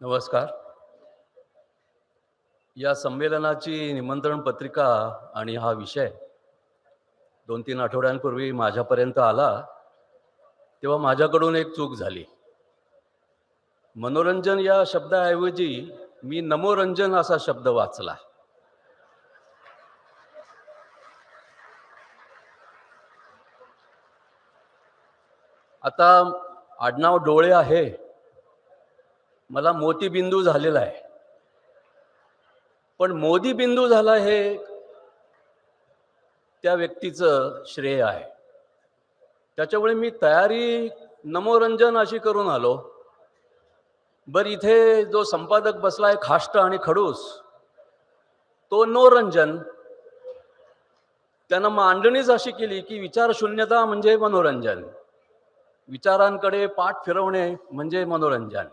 नमस्कार. या संमेलनाची निमंत्रण पत्रिका आणि हा विषय 2-3 आठवड्यांपूर्वी माझ्यापर्यंत आला, तेव्हा माझ्याकडून एक चूक झाली. मनोरंजन या शब्दाऐवजी मी नमोरंजन असा शब्द वाचला. आता आडनाव डोळे आहे, मला मोतीबिंदू झालेला आहे. पण मोदीबिंदू झाला हे त्या व्यक्तीचं श्रेय आहे. त्याच्यामुळे मी तयारी नमोरंजन अशी करून आलो. बरं इथे जो संपादक बसलाय खाष्ट आणि खडूस, तो नोरंजन. त्यानं मांडणीच अशी केली की विचारशून्यता म्हणजे मनोरंजन, विचारांकडे पाठ फिरवणे म्हणजे मनोरंजन.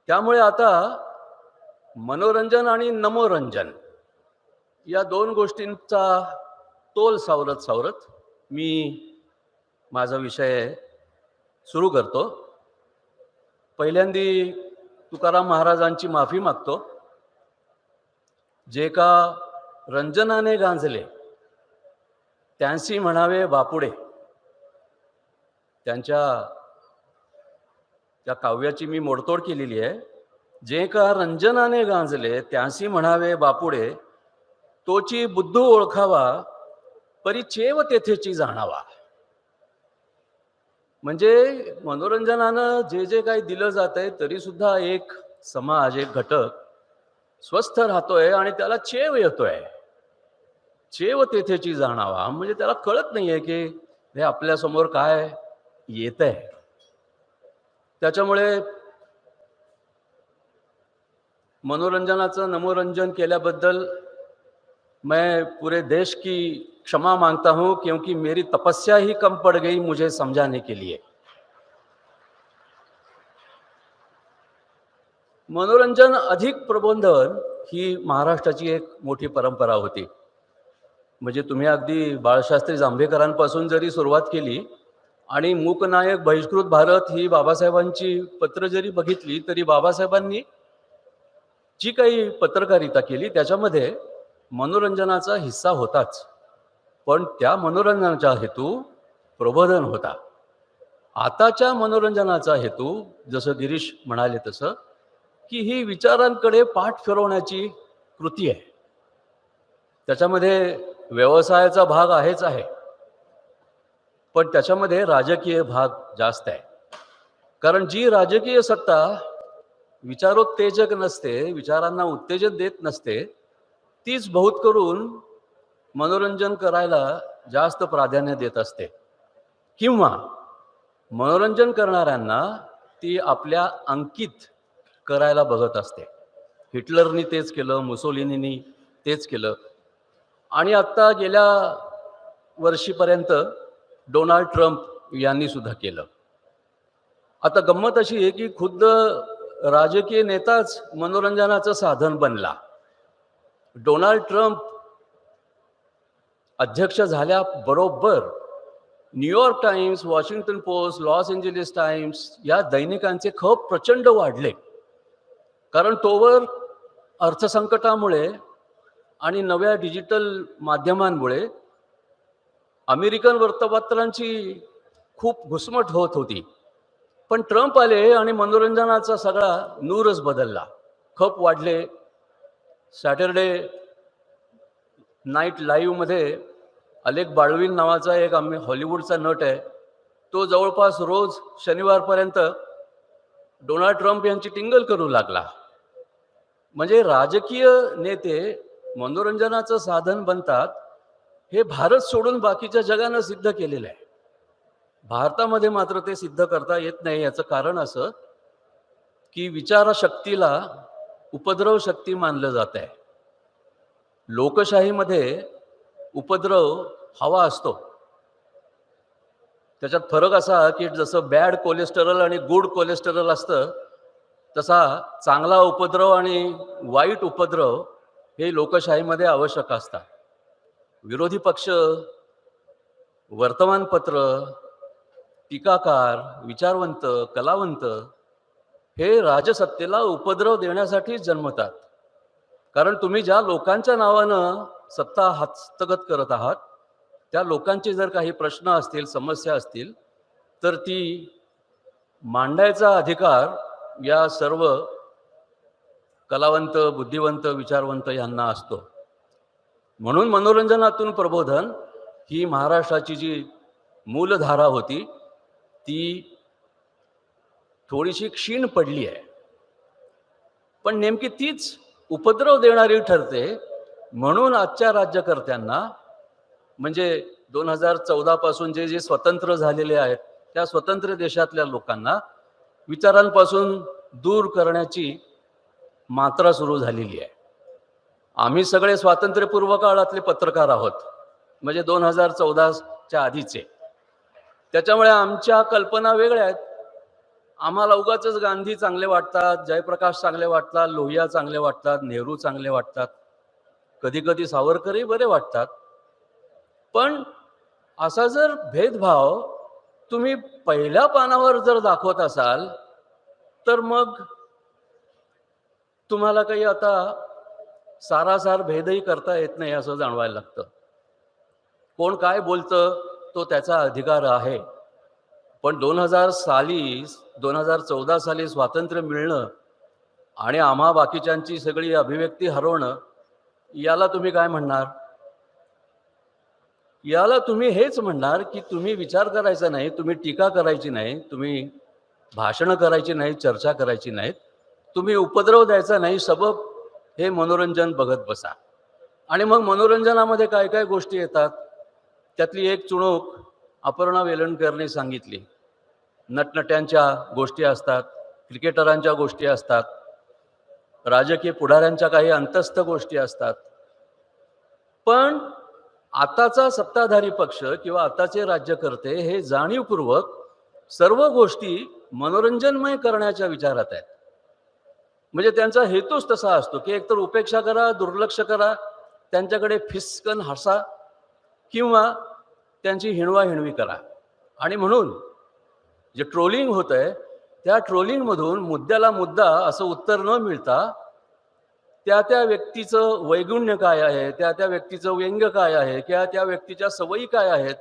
त्यामुळे आता मनोरंजन आणि नमोरंजन या दोन गोष्टींचा तोल सावरत सावरत मी माझा विषय सुरू करतो. पहिल्यांदी तुकाराम महाराजांची माफी मागतो. जे का रंजनाने गांजले त्यांसी म्हणावे बापुडे. त्यांच्या त्या काव्याची मी मोडतोड केलेली आहे. जे का रंजनाने गांजले त्यांसी म्हणावे बापुडे, तोची बुद्धू ओळखावा परिचेव तेथेची जाणावा. म्हणजे मनोरंजनानं जे जे काही दिलं जात आहे तरी सुद्धा एक समाज, एक घटक स्वस्थ राहतोय आणि त्याला चेव येतोय. चेव तेथेची जाणावा म्हणजे त्याला कळत नाहीये की हे आपल्या समोर काय येतंय. त्याच्यामुळे मनोरंजनाचं नमोरंजन केल्याबद्दल मैं पूरे देश की क्षमा मांगता हूं, क्योंकि मेरी तपस्या ही कम पड़ गई मुझे समझाने के लिए. मनोरंजन अधिक प्रबोधन ही महाराष्ट्राची एक मोठी परंपरा होती. म्हणजे तुम्ही अगदी बाळशास्त्री जांभेकरांपासून जरी सुरुवात केली आणि मूकनायक बहिष्कृत भारत ही बाबासाहेबांची पत्र जरी बघितली, तरी बाबासाहेबांनी जी काही पत्रकारिता केली त्याच्यामध्ये मनोरंजनाचा हिस्सा होताच. पण त्या मनोरंजनाचा हेतू प्रबोधन होता. आताच्या मनोरंजनाचा हेतू जसं गिरीश म्हणाले तसं की ही विचारांकडे पाठ फिरवण्याची कृती आहे. त्याच्यामध्ये व्यवसायाचा भाग आहेच आहे, पण त्याच्यामध्ये राजकीय भाग जास्त आहे. कारण जी राजकीय सत्ता विचारोत्तेजक नसते, विचारांना उत्तेजन देत नसते, तीच बहुत करून मनोरंजन करायला जास्त प्राधान्य देत असते. किंवा मनोरंजन करणाऱ्यांना ती आपल्या अंकित करायला बघत असते. हिटलरनी तेच केलं, मुसोलिनीनी तेच केलं आणि आत्ता गेल्या वर्षीपर्यंत डोनाल्ड ट्रम्प यांनी सुद्धा केलं. आता गंमत अशी आहे की खुद्द राजकीय नेताच मनोरंजनाचं साधन बनला. डोनाल्ड ट्रम्प अध्यक्ष झाल्याबरोबर New York times, Washington post, Los Angeles times या दैनिकांचे खप प्रचंड वाढले. कारण तोवर अर्थसंकटामुळे आणि नव्या डिजिटल माध्यमांमुळे अमेरिकन वृत्तपत्रांची खूप घुसमट होत होती. पण ट्रम्प आले आणि मनोरंजनाचा सगळा नूरच बदलला. खप वाढले. सॅटरडे नाईट लाईव्हमध्ये अलेक बाळविन नावाचा एक हॉलिवूडचा नट आहे, तो जवळपास रोज शनिवारपर्यंत डोनाल्ड ट्रम्प यांची टिंगल करू लागला. म्हणजे राजकीय नेते मनोरंजनाचं साधन बनतात हे भारत सोडून बाकीच्या जगानं सिद्ध केलेलं आहे. भारतामध्ये मात्र ते सिद्ध करता येत नाही. याचं कारण असं की विचारशक्तीला उपद्रव शक्ती मानलं जात आहे. लोकशाहीमध्ये उपद्रव हवा असतो. त्याच्यात फरक असा की जसं बॅड कोलेस्टेरॉल आणि गुड कोलेस्टेरॉल असतं, तसा चांगला उपद्रव आणि वाईट उपद्रव हे लोकशाहीमध्ये आवश्यक असतात. विरोधी पक्ष, वर्तमानपत्र, टीकाकार, विचारवंत, कलावंत हे राजसत्तेला उपद्रव देण्यासाठीच जन्मतात. कारण तुम्ही ज्या लोकांच्या नावानं सत्ता हस्तगत करत आहात, त्या लोकांचे जर काही प्रश्न असतील, समस्या असतील, तर ती मांडायचा अधिकार या सर्व कलावंत, बुद्धिवंत, विचारवंत यांना असतो. म्हणून मनोरंजनातून प्रबोधन ही महाराष्ट्राची जी मूलधारा होती, ती थोडीशी क्षीण पडली आहे. पण नेमकी तीच उपद्रव देणारी ठरते. म्हणून आजच्या राज्यकर्त्यांना, म्हणजे 2014 पासून जे जे स्वतंत्र झालेले आहेत, त्या स्वतंत्र देशातल्या लोकांना विचारांपासून दूर करण्याची मात्रा सुरू झालेली आहे. आम्ही सगळे स्वातंत्र्यपूर्व काळातले पत्रकार आहोत, म्हणजे 2014च्या आधीचे. त्याच्यामुळे आमच्या कल्पना वेगळ्या आहेत. आम्हाला उगाचच गांधी चांगले वाटतात, जयप्रकाश चांगले वाटतात, लोहिया चांगले वाटतात, नेहरू चांगले वाटतात, कधी कधी सावरकरही बरे वाटतात. पण असा जर भेदभाव तुम्ही पहिल्या पानावर जर दाखवत असाल, तर मग तुम्हाला काही आता सारासार भेदही करता येत नाही असं जाणवायला लागतं. कोण काय बोलतं तो त्याचा अधिकार आहे. पण 2014 साली स्वातंत्र्य मिळणं आणि आम्हा बाकीच्यांची सगळी अभिव्यक्ती हरवणं, याला तुम्ही काय म्हणणार? याला तुम्ही हेच म्हणणार की तुम्ही विचार करायचा नाही, तुम्ही टीका करायची नाही, तुम्ही भाषणं करायची नाही, चर्चा करायची नाहीत, तुम्ही उपद्रव द्यायचा नाही, सबब हे मनोरंजन बघत बसा. आणि मग मनोरंजनामध्ये काय काय गोष्टी येतात, त्यातली एक चुणूक अपर्णा वेलणकरने सांगितली. नटनट्यांच्या गोष्टी असतात, क्रिकेटरांच्या गोष्टी असतात, राजकीय पुढाऱ्यांच्या काही अंतस्थ गोष्टी असतात. पण आताचा सत्ताधारी पक्ष किंवा आताचे राज्यकर्ते हे जाणीवपूर्वक सर्व गोष्टी मनोरंजनमय करण्याच्या विचारात आहेत. म्हणजे त्यांचा हेतूच तसा असतो की एकतर उपेक्षा करा, दुर्लक्ष करा, त्यांच्याकडे फिस्कन हसा किंवा त्यांची हिणवा-हिणवी करा. आणि म्हणून जे ट्रोलिंग होत आहे, त्या ट्रोलिंगमधून मुद्द्याला मुद्दा असं उत्तर न मिळता त्या त्या व्यक्तीचं वैगुण्य काय आहे, त्या त्या व्यक्तीचं व्यंग्य काय आहे, किंवा त्या व्यक्तीच्या सवयी काय आहेत,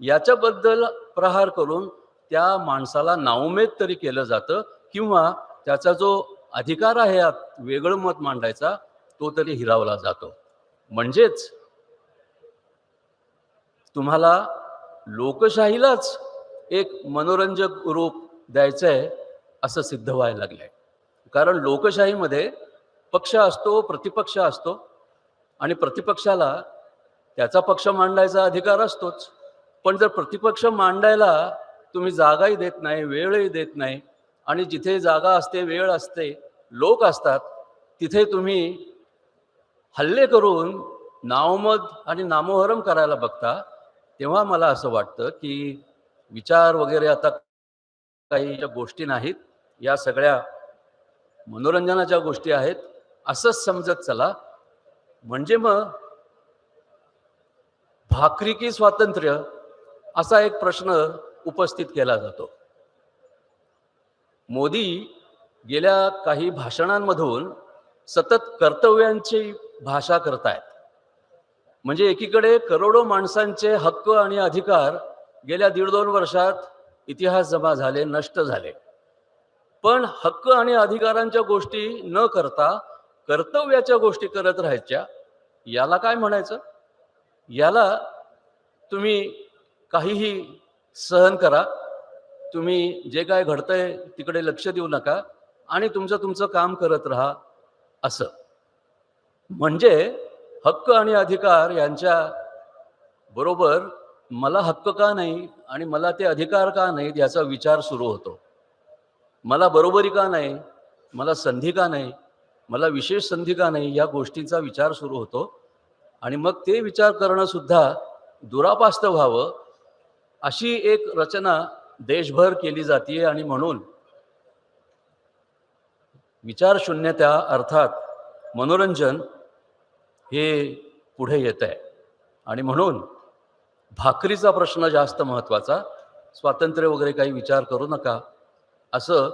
याच्याबद्दल प्रहार करून त्या माणसाला नाउमेद तरी केलं जातं, किंवा त्याचा जो अधिकार आहे वेगळं मत मांडायचा तो तरी हिरावला जातो. म्हणजेच तुम्हाला लोकशाहीलाच एक मनोरंजक रूप द्यायचंय असं सिद्ध व्हायला लागलंय. कारण लोकशाहीमध्ये पक्ष असतो, प्रतिपक्ष असतो, आणि प्रतिपक्षाला त्याचा पक्ष मांडायचा अधिकार असतोच. पण जर प्रतिपक्ष मांडायला तुम्ही जागाही देत नाही, वेळही देत नाही, आणि जिथे जागा असते, वेळ असते, लोक असतात, तिथे तुम्ही हल्ले करून नावमत आणि नामोहरम करायला बघता, तेव्हा मला असं वाटतं की विचार वगैरे आता काही गोष्टी नाहीत, या सगळ्या मनोरंजनाच्या गोष्टी आहेत असंच समजत चला. म्हणजे मग भाकरी की स्वातंत्र्य असा एक प्रश्न उपस्थित केला जातो. मोदी गेल्या काही भाषणांमधून सतत कर्तव्यांची भाषा करतायत. म्हणजे एकीकडे करोडो माणसांचे हक्क आणि अधिकार गेल्या 1.5-2 वर्षात इतिहास जमा झाले, नष्ट झाले. पण हक्क आणि अधिकारांच्या गोष्टी न करता कर्तव्याच्या गोष्टी करत राहायच्या, याला काय म्हणायचं? याला तुम्ही काहीही सहन करा, तुम्ही जे काय घडतंय तिकडे लक्ष देऊ नका आणि तुमचं काम करत राहा असं. म्हणजे हक्क आणि अधिकार यांच्या बरोबर मला हक्क का नाही आणि मला ते अधिकार का नाहीत याचा विचार सुरू होतो. मला बरोबरी का नाही, मला संधी का नाही, मला विशेष संधी का नाही, या गोष्टींचा विचार सुरू होतो. आणि मग ते विचार करणं सुद्धा दुरापास्त व्हावं अशी एक रचना देशभर केली जाते. आणि म्हणून विचारशून्यता अर्थात मनोरंजन हे पुढे येत आहे. आणि म्हणून भाकरीचा प्रश्न जास्त महत्त्वाचा, स्वातंत्र्य वगैरे काही विचार करू नका असं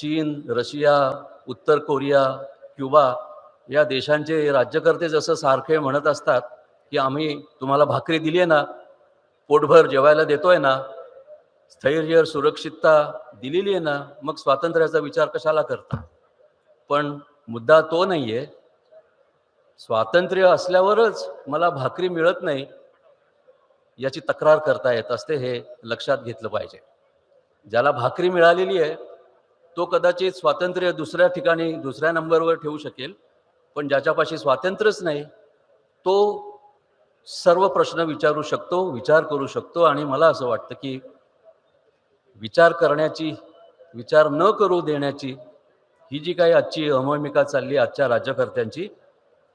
चीन, रशिया, उत्तर कोरिया, क्युबा या देशांचे राज्यकर्ते जसं सारखे म्हणत असतात की आम्ही तुम्हाला भाकरी दिली आहे ना, पोटभर जेवायला देतोय ना, स्थैर्य सुरक्षितता दिलेली आहे ना, मग स्वातंत्र्याचा विचार कशाला करता? पण मुद्दा तो नाही आहे. स्वातंत्र्य असल्यावरच मला भाकरी मिळत नाही याची तक्रार करता येत असते, हे लक्षात घेतलं पाहिजे. ज्याला भाकरी मिळालेली आहे तो कदाचित स्वातंत्र्य दुसऱ्या ठिकाणी दुसऱ्या नंबरवर ठेवू शकेल, पण ज्याच्यापाशी स्वातंत्र्यच नाही तो सर्व प्रश्न विचारू शकतो, विचार करू शकतो. आणि मला असं वाटतं की विचार करण्याची, विचार न करू देण्याची ही जी काही आजची अममिका चालली आजच्या राज्यकर्त्यांची,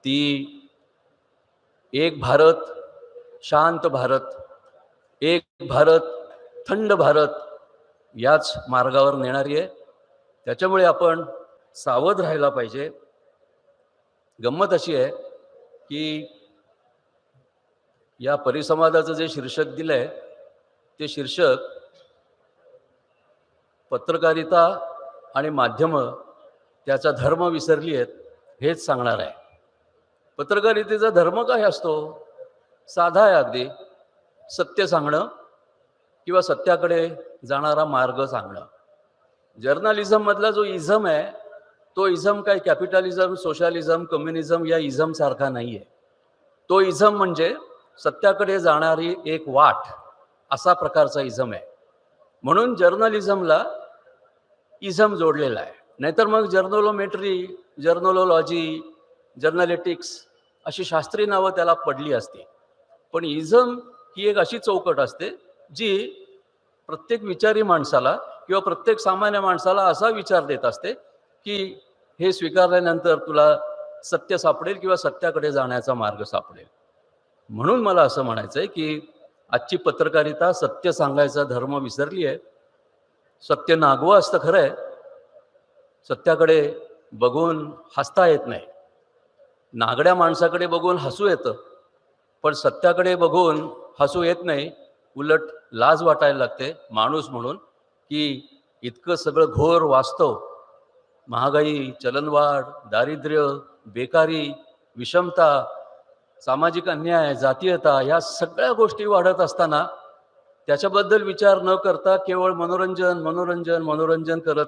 ती एक भारत, शांत भारत, एक भारत, थंड भारत याच मार्गावर नेणारी आहे. त्याच्यामुळे आपण सावध राहायला पाहिजे. गंमत अशी आहे की या परिसंवादाचं जे शीर्षक दिलंय ते शीर्षक पत्रकारिता आणि माध्यमं त्याचा धर्म विसरली आहेत हेच सांगणार आहे. पत्रकारितेचा धर्म काय असतो? साधा आहे अगदी. सत्य सांगणं किंवा सत्याकडे जाणारा मार्ग सांगणं. जर्नलिझममधला जो इझम आहे तो इझम काय कॅपिटलिझम, सोशलिझम, कम्युनिझम या इझम सारखा नाही आहे. तो इझम म्हणजे सत्याकडे जाणारी एक वाट, असा प्रकारचा इझम आहे. म्हणून जर्नलिझमला इझम जोडलेला आहे. नाहीतर मग जर्नलोमेट्री, जर्नलॉजी, जर्नलिटिक्स अशी शास्त्रीय नावं त्याला पडली असती. पण इझम ही एक अशी चौकट असते जी प्रत्येक विचारी माणसाला किंवा प्रत्येक सामान्य माणसाला असा विचार देत असते की हे स्वीकारल्यानंतर तुला सत्य सापडेल किंवा सत्याकडे जाण्याचा मार्ग सापडेल. म्हणून मला असं म्हणायचं आहे की आजची पत्रकारिता सत्य सांगायचा धर्म विसरली आहे. सत्य नागवं असतं खरं आहे, सत्याकडे बघून हसता येत नाही. नागड्या माणसाकडे बघून हसू येतं, पण सत्याकडे बघून हसू येत नाही. उलट लाज वाटायला लागते माणूस म्हणून की इतकं सगळं घोर वास्तव, महागाई, चलनवाढ, दारिद्र्य, बेकारी, विषमता, सामाजिक अन्याय, जातीयता या सगळ्या गोष्टी वाढत असताना त्याच्याबद्दल विचार न करता केवळ मनोरंजन मनोरंजन मनोरंजन करत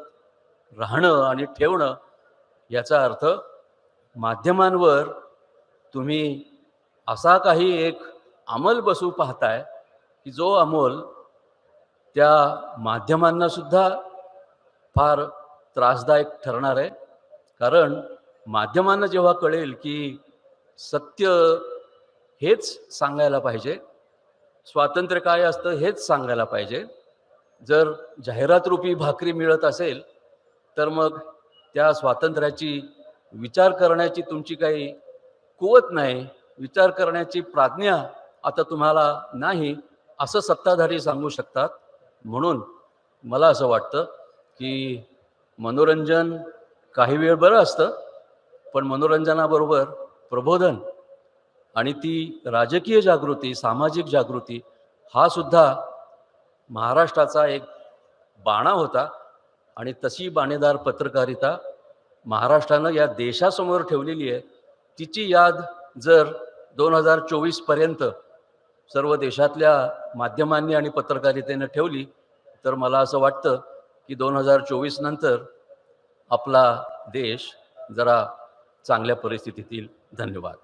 राहणं आणि ठेवणं, याचा अर्थ माध्यमांवर तुम्ही असा काही एक अंमल बसू पाहताय की जो अंमल त्या माध्यमांना सुद्धा फार त्रासदायक ठरणार आहे. कारण माध्यमांना जेव्हा कळेल की सत्य हेच सांगायला पाहिजे, स्वातंत्र्य काय असतं हेच सांगायला पाहिजे, जर जाहिरातरूपी भाकरी मिळत असेल तर मग त्या स्वातंत्र्याची विचार करण्याची तुमची काही कुवत नाही, विचार करण्याची प्राज्ञा आता तुम्हाला नाही, असं सत्ताधारी सांगू शकतात. म्हणून मला असं वाटतं की मनोरंजन काही वेळ बरं असतं, पण मनोरंजनाबरोबर प्रबोधन आणि ती राजकीय जागृती, सामाजिक जागृती हा सुद्धा महाराष्ट्राचा एक बाणा होता. आणि तशी बाणेदार पत्रकारिता महाराष्ट्रानं या देशासमोर ठेवलेली आहे. तिची याद जर 2024 पर्यंत सर्व देशातल्या माध्यमांनी आणि पत्रकारितेनं ठेवली तर मला असं वाटतं की 2024 नंतर आपला देश जरा चांगल्या परिस्थितीत येईल. धन्यवाद.